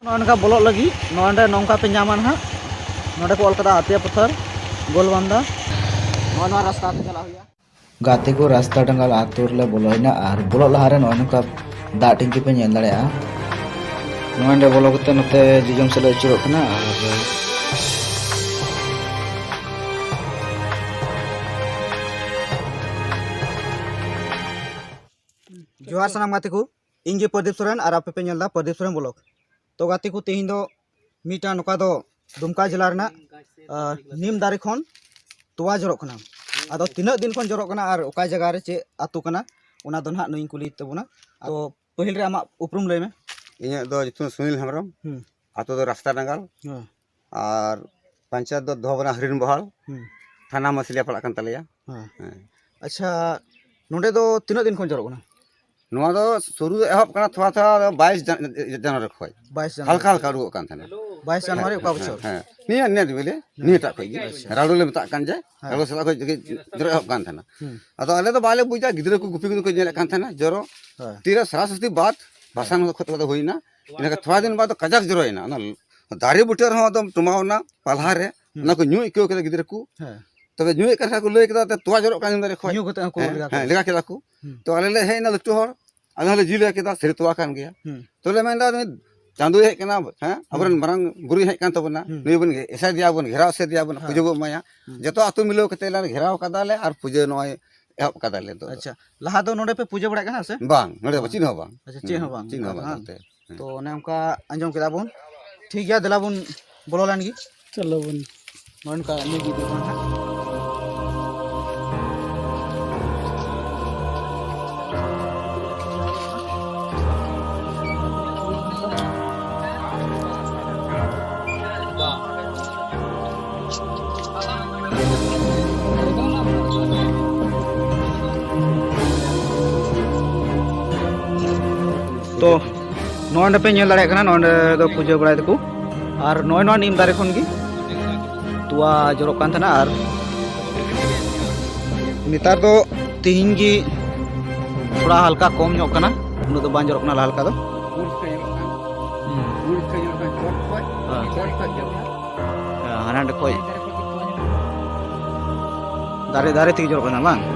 नौका बोलो लगी नोंडे नौका पे नामा ना नोंडे को अलकदा आतिया पत्थर गोलबांदा नौना रास्ता ते चला हुआ गाते को रास्ता डंगाल आतुर ले बोलोइना और बोलो लहारे नौका दा टिंकी पे नेल दाड़ेया नोंडे बोलो कते नते जिजम से ले चुरो कना जोहार सनाम गाते को इंगे प्रदीप सोरेन और आपे पे नेलदा प्रदीप सोरेन ब्लॉग तो गाते को तेहिं दो मीटा नोका दो दुमका जिला रना नीम दारे खन तोवा जरो कना आदो तीना दिन खन जरो कना और ओका जगह रे चे आतु कना ओना दो ना नुई कुली तबुना तो पहिल रे आमा उपरुम लय में इने दो जितु सुनील हेमरम आतो दो रास्ता डंगाल और पंचायत दो धोबना हरिन बहाल थाना मसलिया पड़ा कन तलेया अच्छा नोंडे दो तीना दिन खन जरो कना नोआ दो शुरू एहब कना थोड़ा थोड़ा 22 जनवरी खय 22 जनवरी हल्का हल्का रुक कान थाना 22 जनवरी ओका बछर हां निया ने दिबेले निया टा खय राडो ले मता कान जाय राडो सला खय जरो एहब कान थाना अतो आले तो बाले बुझा गिदरे को गुपी को नेले कान थाना जरो तीरा सरस्वती बात भाषण खत खत होइना इनका थोड़ा दिन बाद कजाक जरोइना ना दारे बुटर हो दम टुमावना पलहा रे ना को न्यू इको के गिदरे को तबे न्यू कर को लय कदा तोवा जरो कान दारे खय न्यू कते को लेगा केदा को तो आले ले हेना लट्टू हर आले ले जिले केदा सिर तोवा कान गया तो ले मेंदा चांदो हे कना हैं अबरन मरंग गुरु हे कान तबना नुई बन एसा दिया बन घेराव से दिया बन पुजो माया जतो आतु मिलो कते ला घेराव कदाले और पुजे नय एहब कदाले तो अच्छा लहा दो नोडे पे पूजा बड़ा कना से बांग नोडे बचिन हो बांग अच्छा चे हो बांग चिन हो बांग तो ने हमका अंजम केदा बन ठीक गया दिला बन बोलो लान गी चलो बन मन का ने गी दे बन तो नोंडे पे नेल दाड़े कना नोंडे दो पूजा बड़ाय दको और नोय नीम दारे खन गी तुआ जरो कान थाना और नितार दो तिहिन गी थोड़ा हल्का कम ᱧᱚᱜ कना उन दो बां जरो कना हल्का दो हाना दे कोई दारे दारे ती जरो कना बांग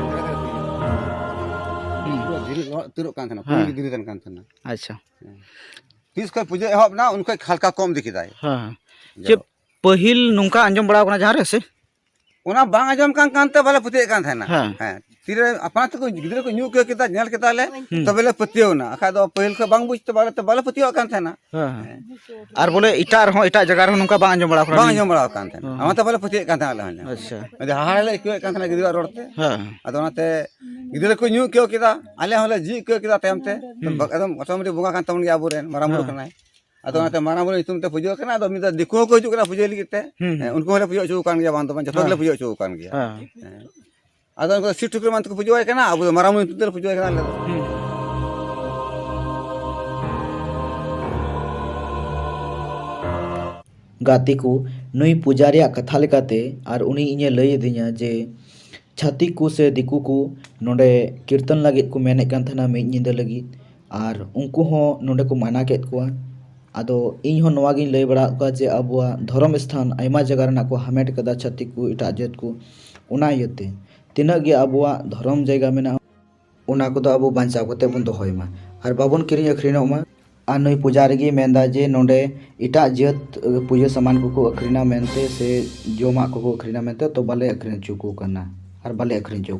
तिरो कान थाना पूरी दिरी तन कान थाना अच्छा तीस को पूजा एहब ना उनको हल्का कम दिखी दाय हां जे पहिल नुंका अंजम बड़ा कना जहां रे से ओना बांग आजम कान कानते बाले पुते कान थाना हां तीरे अपना तो गिदरे को न्यू के केता नेल केता ले तबेले पतियो ना आखा दो पहिल को बांग बुझते बाले पतियो कान थाना हां और बोले इटा रहो इटा जगह रहो नुंका बांग अंजम बड़ा कना बांग आजम बड़ा कान थाना हम तो बाले पतियो कान थाना अच्छा अदे हाले के कान थाना गिदरा रोडते हां अदोनाते गिदरे को न्यू के केता आले होले जी के केता टाइमते एकदम ऑटोमेटिक बुगा कान तमन गया बुरेन मारामुर कनाय अदोनाते मारामुर इतुम ते पुजो कना अदो मिदा दिको को हिजु कना पुजो लिगिते उनको होले पुजो चो कान गया बांध बन जतो ले पुजो चो कान गया हां अदो को सिट टुकरे मान को पुजो कना अब मारामुर इतुम ते पुजो कना ले गाते को नुई पुजारिया कथा लेकाते और उनी इने लय दिया जे छातिक को से दिकू को नोडे कीर्तन लगित को मेने कान थाना मे निंदा लगित और उनको हो नोडे को माना केत को आदो इन हो नवा गिन लय बड़ा का जे अबुआ धर्म स्थान आयमा जगह रना को हमेट कदा छातिक को इटा जत को उना यते तिना गे अबुआ धर्म जगह मेना उना को दो अबु बांचा कोते बन दोहयमा और बाबन किरिन अखरिनोमा आ नई पुजारी गे मेंदा जे नोडे इटा जत पूजा सामान को अखरिना मेनते से जोमा को अखरिना मेनते तो बाले अखरिन चुको करना और बाले अखरिन चुको